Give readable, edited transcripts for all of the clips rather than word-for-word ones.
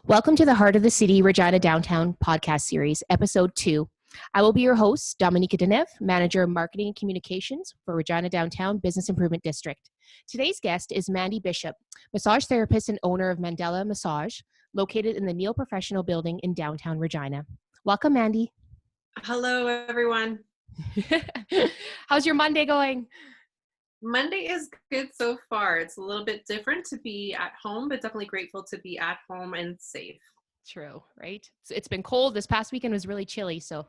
Welcome to the Heart of the City, Regina Downtown podcast series, episode 2. I will be your host, Dominika Denev, Manager of Marketing and Communications for Regina Downtown Business Improvement District. Today's guest is Mandy Bishop, massage therapist and owner of Mandala Massage, located in the Neil Professional Building in downtown Regina. Welcome, Mandy. Hello, everyone. How's your Monday going? Monday is good so far. It's a little bit different to be at home, but definitely grateful to be at home and safe. True, right? It's been cold. This past weekend was really chilly, so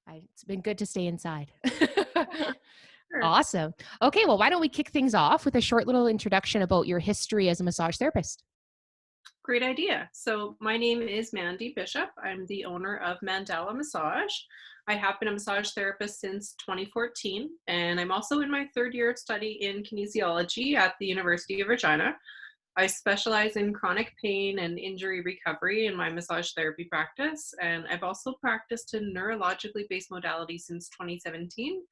it's been good to stay inside. Sure. Awesome. Okay, well, why don't we kick things off with a short little introduction about your history as a massage therapist? Great idea. So my name is Mandy Bishop. I'm the owner of Mandala Massage. I have been a massage therapist since 2014, and I'm also in my third year of study in kinesiology at the University of Regina. I specialize in chronic pain and injury recovery in my massage therapy practice, and I've also practiced a neurologically based modality since 2017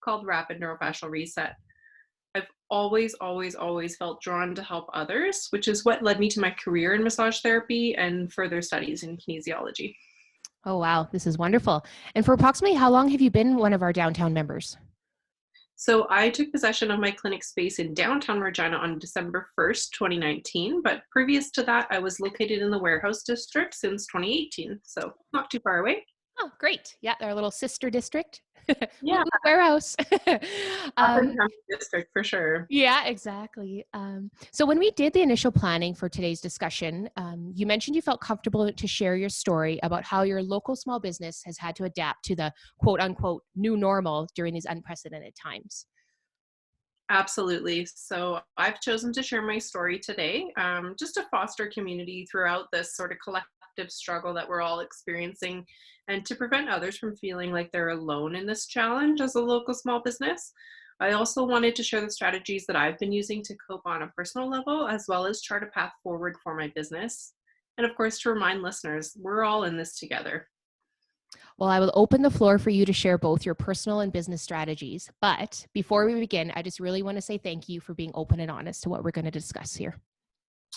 called Rapid Neurofascial Reset. I've always felt drawn to help others, which is what led me to my career in massage therapy and further studies in kinesiology. Oh, wow. This is wonderful. And for approximately how long have you been one of our downtown members? So I took possession of my clinic space in downtown Regina on December 1st, 2019. But previous to that, I was located in the warehouse district since 2018. So not too far away. Oh, great. Yeah, our little sister district. Yeah, Warehouse. district for sure. Yeah, exactly. So when we did the initial planning for today's discussion, you mentioned you felt comfortable to share your story about how your local small business has had to adapt to the quote unquote new normal during these unprecedented times. Absolutely. So I've chosen to share my story today, just to foster community throughout this sort of collective struggle that we're all experiencing, and to prevent others from feeling like they're alone in this challenge as a local small business. I also wanted to share the strategies that I've been using to cope on a personal level, as well as chart a path forward for my business. And of course, to remind listeners, we're all in this together. Well, I will open the floor for you to share both your personal and business strategies. But before we begin, I just really want to say thank you for being open and honest to what we're going to discuss here.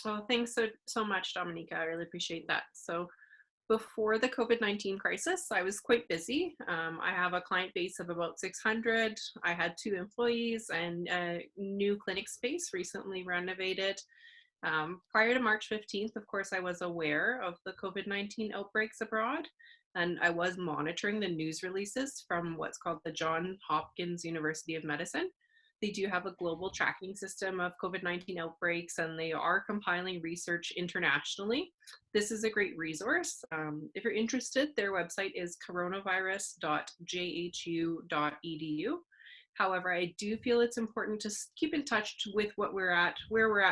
Well, thanks so much, Dominika. I really appreciate that. So before the COVID-19 crisis, I was quite busy. I have a client base of about 600. I had 2 employees and a new clinic space recently renovated. Prior to March 15th, of course, I was aware of the COVID-19 outbreaks abroad, and I was monitoring the news releases from what's called the Johns Hopkins University of Medicine. They do have a global tracking system of COVID-19 outbreaks, and they are compiling research internationally. This is a great resource. If you're interested, their website is coronavirus.jhu.edu. However, I do feel it's important to keep in touch with where we're at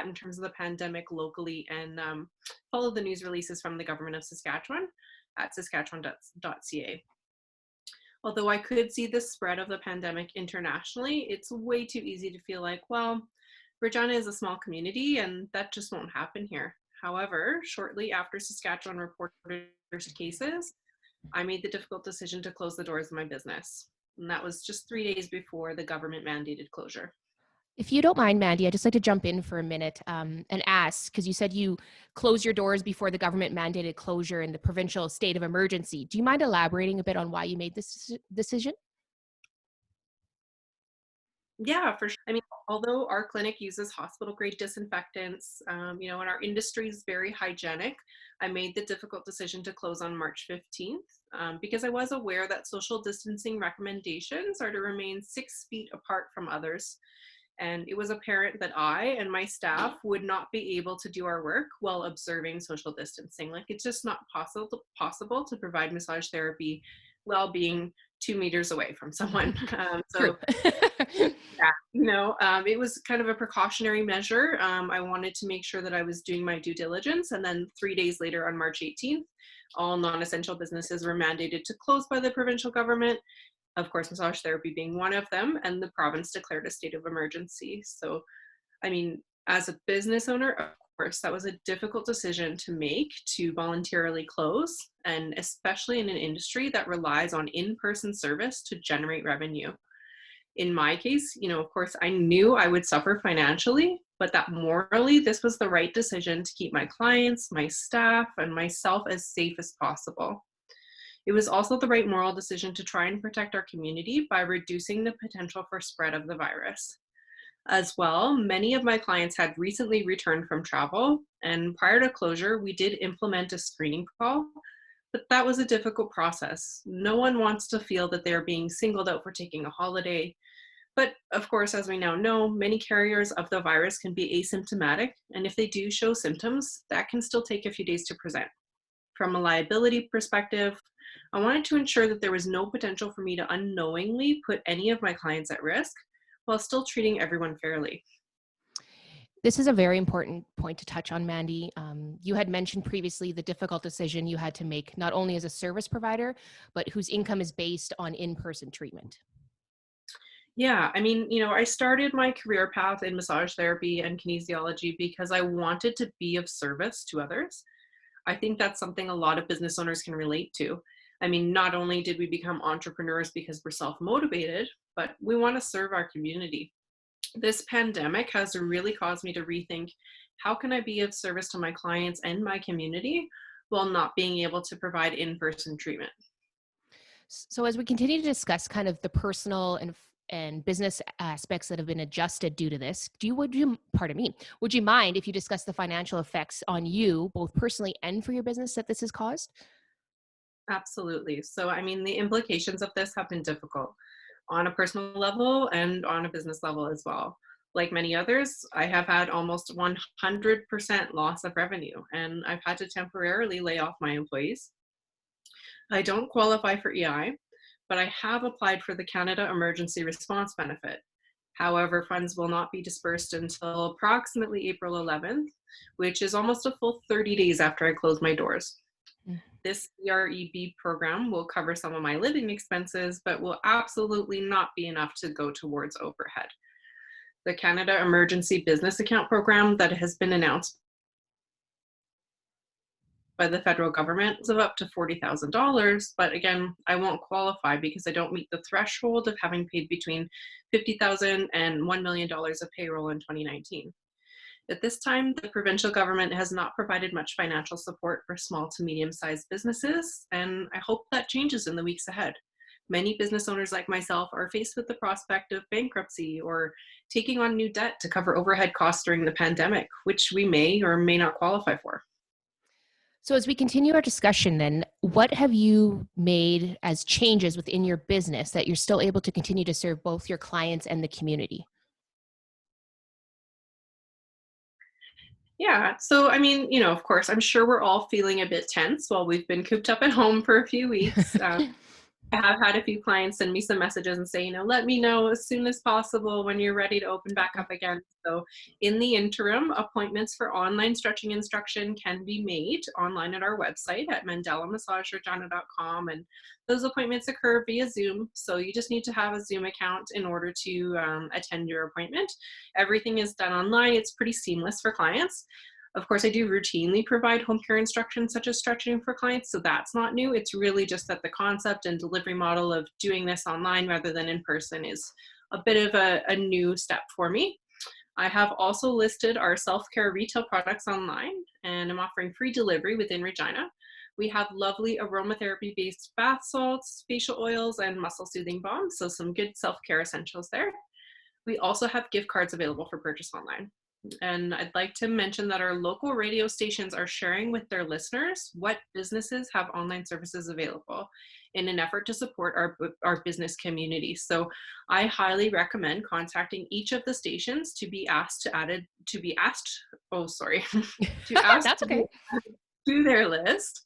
in terms of the pandemic locally, and follow the news releases from the government of Saskatchewan at saskatchewan.ca. Although I could see the spread of the pandemic internationally, it's way too easy to feel like, well, Regina is a small community and that just won't happen here. However, shortly after Saskatchewan reported first cases, I made the difficult decision to close the doors of my business. And that was just 3 days before the government mandated closure. If you don't mind, Mandy, I'd just like to jump in for a minute and ask, because you said you closed your doors before the government mandated closure in the provincial state of emergency. Do you mind elaborating a bit on why you made this decision? Yeah, for sure. I mean, although our clinic uses hospital-grade disinfectants, and our industry is very hygienic, I made the difficult decision to close on March 15th because I was aware that social distancing recommendations are to remain 6 feet apart from others. And it was apparent that I and my staff would not be able to do our work while observing social distancing. Like, it's just not possible to provide massage therapy while being 2 meters away from someone. It was kind of a precautionary measure. I wanted to make sure that I was doing my due diligence. And then 3 days later, on March 18th, all non-essential businesses were mandated to close by the provincial government. Of course, massage therapy being one of them, and the province declared a state of emergency. So, I mean, as a business owner, of course, that was a difficult decision to make, to voluntarily close, and especially in an industry that relies on in-person service to generate revenue. In my case, of course, I knew I would suffer financially, but that morally, this was the right decision to keep my clients, my staff, and myself as safe as possible. It was also the right moral decision to try and protect our community by reducing the potential for spread of the virus. As well, many of my clients had recently returned from travel, and prior to closure, we did implement a screening call, but that was a difficult process. No one wants to feel that they're being singled out for taking a holiday. But of course, as we now know, many carriers of the virus can be asymptomatic, and if they do show symptoms, that can still take a few days to present. From a liability perspective, I wanted to ensure that there was no potential for me to unknowingly put any of my clients at risk while still treating everyone fairly. This is a very important point to touch on, Mandy. You had mentioned previously the difficult decision you had to make, not only as a service provider, but whose income is based on in-person treatment. Yeah, I started my career path in massage therapy and kinesiology because I wanted to be of service to others. I think that's something a lot of business owners can relate to. Not only did we become entrepreneurs because we're self-motivated, but we want to serve our community. This pandemic has really caused me to rethink, how can I be of service to my clients and my community while not being able to provide in-person treatment? So as we continue to discuss kind of the personal and business aspects that have been adjusted due to this, would you mind if you discuss the financial effects on you, both personally and for your business, that this has caused? Absolutely. So, the implications of this have been difficult on a personal level and on a business level as well. Like many others, I have had almost 100% loss of revenue, and I've had to temporarily lay off my employees. I don't qualify for EI, but I have applied for the Canada Emergency Response Benefit. However, funds will not be dispersed until approximately April 11th, which is almost a full 30 days after I close my doors. Mm. This EREB program will cover some of my living expenses, but will absolutely not be enough to go towards overhead. The Canada Emergency Business Account program that has been announced by the federal government is of up to $40,000, but again, I won't qualify because I don't meet the threshold of having paid between $50,000 and $1 million of payroll in 2019. At this time, the provincial government has not provided much financial support for small to medium-sized businesses, and I hope that changes in the weeks ahead. Many business owners like myself are faced with the prospect of bankruptcy or taking on new debt to cover overhead costs during the pandemic, which we may or may not qualify for. So as we continue our discussion then, what have you made as changes within your business that you're still able to continue to serve both your clients and the community? Yeah, so of course, I'm sure we're all feeling a bit tense while we've been cooped up at home for a few weeks. I have had a few clients send me some messages and say, let me know as soon as possible when you're ready to open back up again. So in the interim, appointments for online stretching instruction can be made online at our website at mandalamassageregina.com. And those appointments occur via Zoom. So you just need to have a Zoom account in order to attend your appointment. Everything is done online. It's pretty seamless for clients. Of course, I do routinely provide home care instructions such as stretching for clients, so that's not new. It's really just that the concept and delivery model of doing this online rather than in person is a bit of a new step for me. I have also listed our self-care retail products online, and I'm offering free delivery within Regina. We have lovely aromatherapy-based bath salts, facial oils, and muscle soothing balms, so some good self-care essentials there. We also have gift cards available for purchase online. And I'd like to mention that our local radio stations are sharing with their listeners what businesses have online services available in an effort to support our business community. So I highly recommend contacting each of the stations to be asked to ask That's to be okay. added to their list.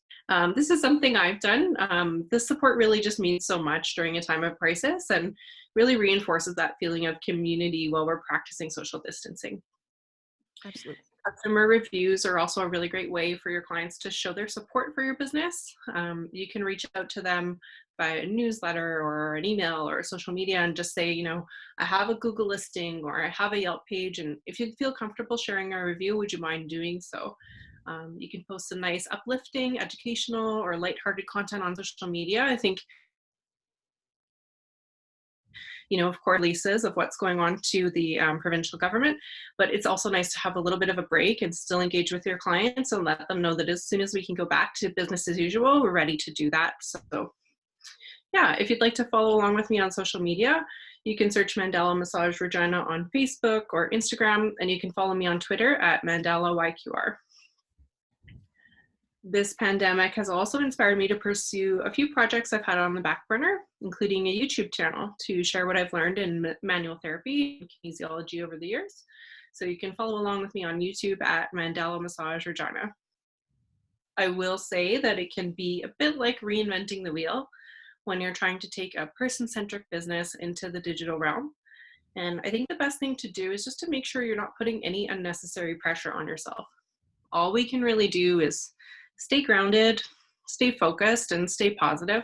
This is something I've done. This support really just means so much during a time of crisis and really reinforces that feeling of community while we're practicing social distancing. Absolutely. Customer reviews are also a really great way for your clients to show their support for your business. You can reach out to them by a newsletter or an email or social media and just say, I have a Google listing or I have a Yelp page, and if you feel comfortable sharing a review, would you mind doing so? You can post some nice uplifting, educational, or lighthearted content on social media. I think of course, releases of what's going on to the provincial government. But it's also nice to have a little bit of a break and still engage with your clients and let them know that as soon as we can go back to business as usual, we're ready to do that. So yeah, if you'd like to follow along with me on social media, you can search Mandala Massage Regina on Facebook or Instagram, and you can follow me on Twitter at MandalaYQR. This pandemic has also inspired me to pursue a few projects I've had on the back burner, including a YouTube channel to share what I've learned in manual therapy and kinesiology over the years. So you can follow along with me on YouTube at Mandala Massage Regina. I will say that it can be a bit like reinventing the wheel when you're trying to take a person-centric business into the digital realm. And I think the best thing to do is just to make sure you're not putting any unnecessary pressure on yourself. All we can really do is stay grounded, stay focused, and stay positive.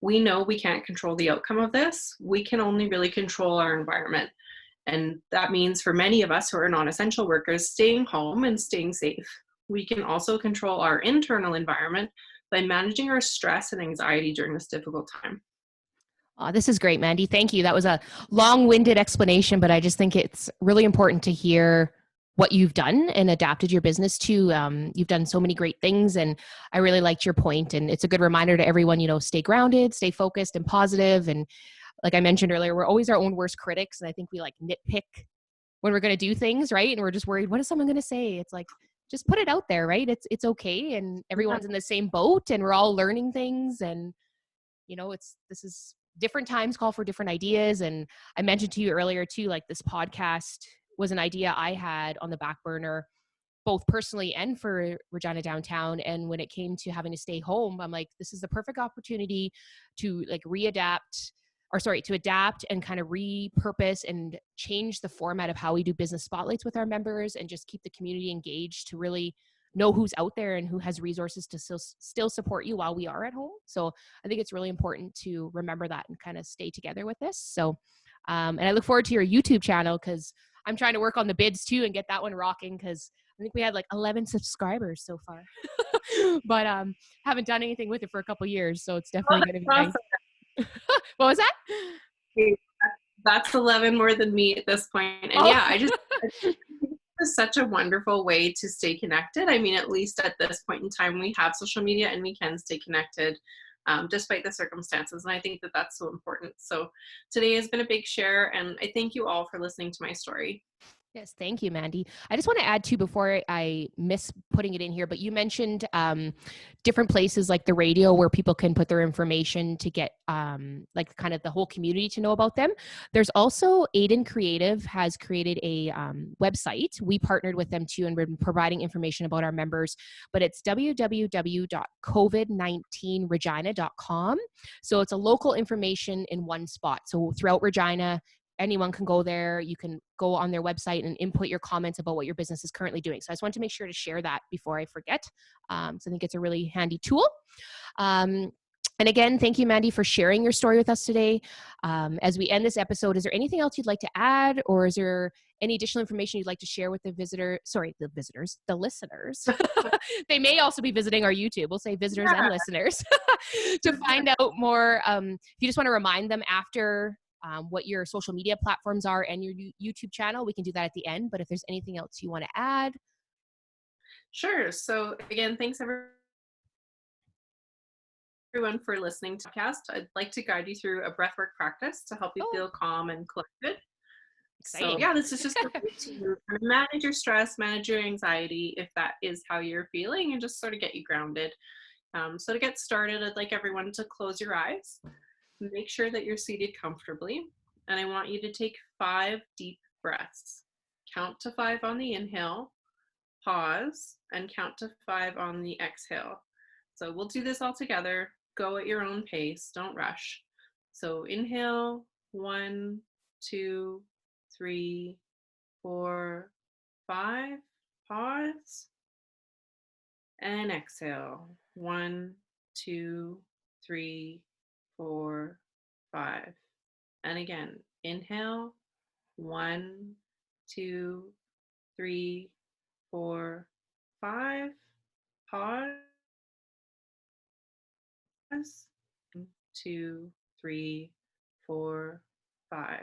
We know we can't control the outcome of this. We can only really control our environment. And that means for many of us who are non-essential workers, staying home and staying safe. We can also control our internal environment by managing our stress and anxiety during this difficult time. This is great, Mandy. Thank you. That was a long-winded explanation, but I just think it's really important to hear what you've done and adapted your business to. You've done so many great things, and I really liked your point. And it's a good reminder to everyone, stay grounded, stay focused and positive. And like I mentioned earlier, we're always our own worst critics. And I think we nitpick when we're going to do things, right? And we're just worried, what is someone going to say? It's like, just put it out there, right? It's okay. And everyone's in the same boat and we're all learning things. And, this is different times call for different ideas. And I mentioned to you earlier too, this podcast was an idea I had on the back burner, both personally and for Regina Downtown. And when it came to having to stay home, I'm like, this is the perfect opportunity to to adapt and kind of repurpose and change the format of how we do business spotlights with our members and just keep the community engaged to really know who's out there and who has resources to still support you while we are at home. So I think it's really important to remember that and kind of stay together with this. So, and I look forward to your YouTube channel because I'm trying to work on the bids too and get that one rocking because I think we had 11 subscribers so far, but haven't done anything with it for a couple years. So it's definitely going to be nice. What was that? That's 11 more than me at this point. And yeah, it's such a wonderful way to stay connected. I mean, at least at this point in time, we have social media and we can stay connected despite the circumstances. And I think that that's so important. So today has been a big share, and I thank you all for listening to my story. Yes, thank you, Mandy. I just want to add too, before I miss putting it in here, but you mentioned different places like the radio where people can put their information to get kind of the whole community to know about them. There's also Aiden Creative has created a website. We partnered with them too and we're providing information about our members, but it's www.covid19regina.com. So it's a local information in one spot. So throughout Regina, anyone can go there. You can go on their website and input your comments about what your business is currently doing. So I just want to make sure to share that before I forget. So I think it's a really handy tool. And again, thank you, Mandy, for sharing your story with us today. As we end this episode, is there anything else you'd like to add, or is there any additional information you'd like to share with the listeners? They may also be visiting our YouTube. We'll say visitors and listeners to find out more. If you just want to remind them after what your social media platforms are and your YouTube channel, we can do that at the end. But if there's anything else you want to add. Sure. So again, thanks everyone for listening to the podcast. I'd like to guide you through a breathwork practice to help you feel calm and collected. Exciting. So yeah, this is just a way to manage your stress, manage your anxiety, if that is how you're feeling, and just sort of get you grounded. So to get started, I'd like everyone to close your eyes. Make sure that you're seated comfortably, and I want you to take 5 deep breaths. Count to 5 on the inhale, pause, and count to 5 on the exhale. So we'll do this all together. Go at your own pace, don't rush. So inhale, 1, 2, 3, 4, 5, pause, and exhale, 1, 2, 3, 4, 5. And again, inhale, 1, 2, 3, 4, 5. Pause. 1, 2, 3, 4, 5.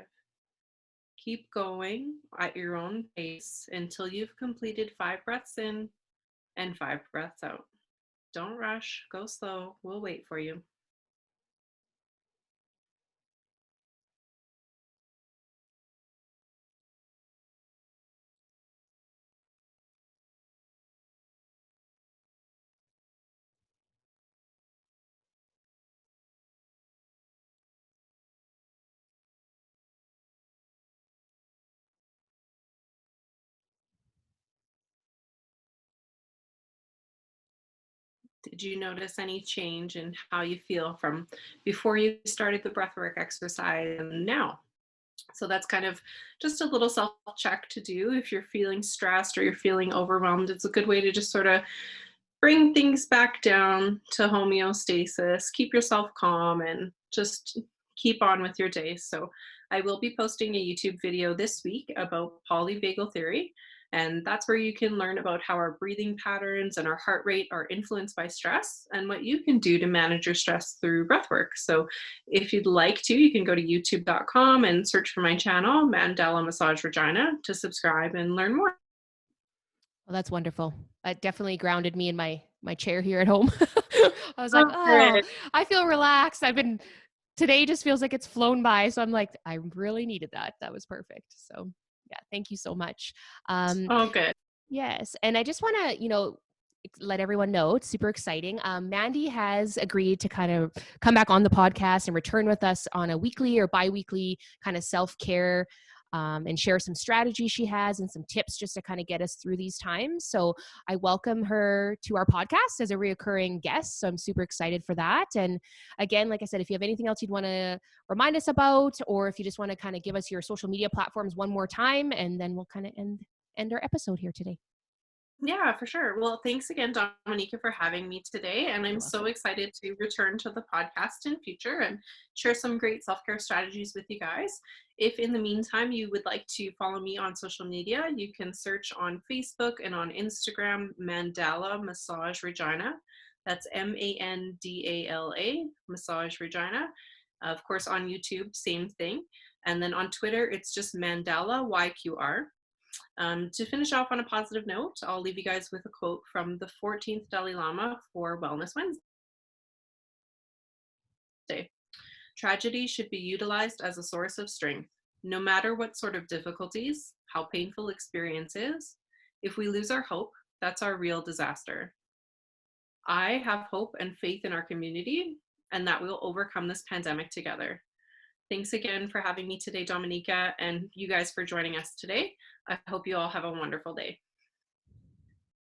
Keep going at your own pace until you've completed 5 breaths in and 5 breaths out. Don't rush, go slow. We'll wait for you. Did you notice any change in how you feel from before you started the breathwork exercise and now? So that's kind of just a little self check to do if you're feeling stressed or you're feeling overwhelmed. It's a good way to just sort of bring things back down to homeostasis, keep yourself calm, and just keep on with your day. So, I will be posting a YouTube video this week about polyvagal theory. And that's where you can learn about how our breathing patterns and our heart rate are influenced by stress and what you can do to manage your stress through breath work. So, if you'd like to, you can go to youtube.com and search for my channel, Mandala Massage Regina, to subscribe and learn more. Well, that's wonderful. It definitely grounded me in my chair here at home. I was like, Oh, oh, good. I feel relaxed. Today just feels like it's flown by. So I'm like, I really needed that. That was perfect. So yeah, thank you so much. Um, Oh, good. yes. And I just want to, let everyone know it's super exciting. Mandy has agreed to kind of come back on the podcast and return with us on a weekly or bi-weekly kind of self-care, and share some strategies she has and some tips just to kind of get us through these times. So I welcome her to our podcast as a reoccurring guest. So I'm super excited for that. And again, like I said, if you have anything else you'd want to remind us about, or if you just want to kind of give us your social media platforms one more time, and then we'll kind of end our episode here today. Yeah, for sure. Well, thanks again, Dominica, for having me today. And I'm You're so welcome. excited to return to the podcast in future and share some great self-care strategies with you guys. If in the meantime you would like to follow me on social media, you can search on Facebook and on Instagram, Mandala Massage Regina. That's Mandala Massage Regina. Of course, on YouTube, same thing. And then on Twitter, it's just Mandala YQR. To finish off on a positive note, I'll leave you guys with a quote from the 14th Dalai Lama for Wellness Wednesday. Tragedy should be utilized as a source of strength. No matter what sort of difficulties, how painful experience is, if we lose our hope, that's our real disaster. I have hope and faith in our community and that we'll overcome this pandemic together. Thanks again for having me today, Dominica, and you guys for joining us today. I hope you all have a wonderful day.